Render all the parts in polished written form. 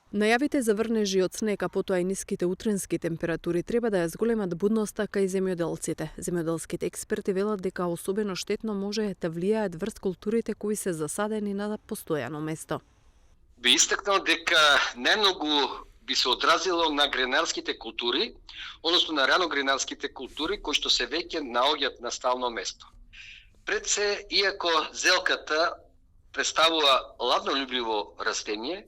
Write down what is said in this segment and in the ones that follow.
Најавите за врнежи од снег, а потоа и ниските утренски температури треба да ја зголемат будноста кај земјоделците. Земјоделските експерти велат дека особено штетно може да влијаат врз културите кои се засадени на постојано место. Би истакнал дека најмногу би се одразило на гренарските култури, односно на раногренарските култури кои што се веќе наоѓаат на стално место. Пред се, иако зелката представува ладнолюбливо растение,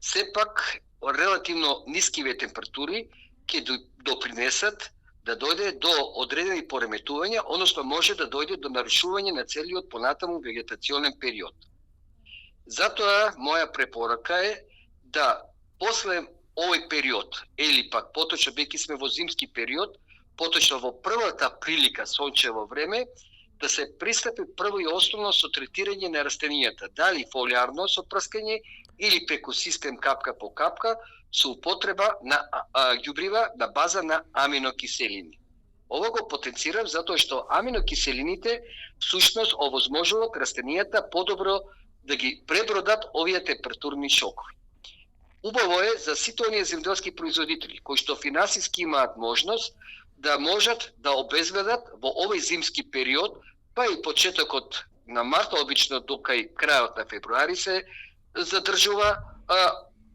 сепак релативно нискиве температури ќе допринесат да дојде до одредени пореметувања, односно може да дојде до нарушување на целиот понатаму вегетационен период. Затоа моја препорака е да после овој период, или пак поточно бејќи сме во зимски период, поточно во првата прилика сончево време, да се пристапи прво и основно со третирање на растенијата, дали фолиарно со прскање или преку систем капка по капка со употреба на ѓубрива на база на аминокиселини. Ово го потенцирам затоа што аминокиселините всушност овозможуваат растенијата подобро да ги пребродат овие температурни шокови. Убаво е за сите оние земјоделски производители кои што финансиски имаат можност да можат да обезбедат во овој зимски период, па и почетокот на март, обично до кај крајот на февруари се задржува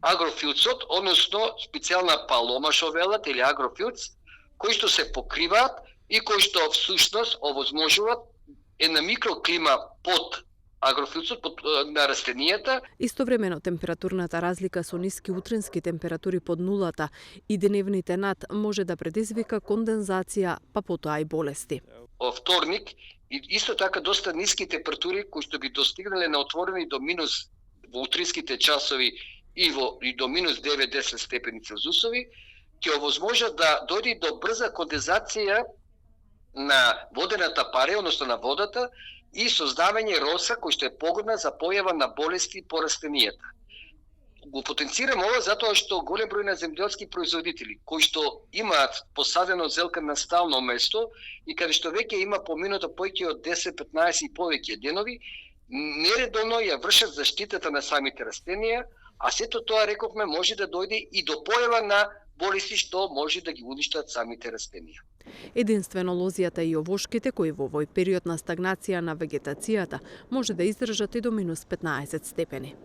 агрофилцот, односно специјална палома што велат или агрофилц, кои што се покриваат и кои што всушност овозможуваат една микроклима под агрофилцот на растенијата. Истовремено температурната разлика со ниски утренски температури под нулата и деневните над може да предизвика кондензација, па потоа и болести. Во вторник и исто така доста ниски температури кои што би достигнале на отворени до минус во утринските часови и до минус 9-10 степени Целзусови, ќе овозможат да дојде до брза кондензација на водената паре, односно на водата, и создавање роса кој што е погодна за појава на болести по растенијата. Го потенцирам ова затоа што голем број на земјоделски производители кои што имаат посадено зелка на стално место и каде што веќе има поминато поеќе од 10-15 и повеќе денови, нередовно ја вршат заштитата на самите растенија, а сето тоа рековме може да дојде и до појава на болести што може да ги уништат самите растенија. Единствено лозијата и овошките кои во овој период на стагнација на вегетацијата може да издржат и до минус 15 степени.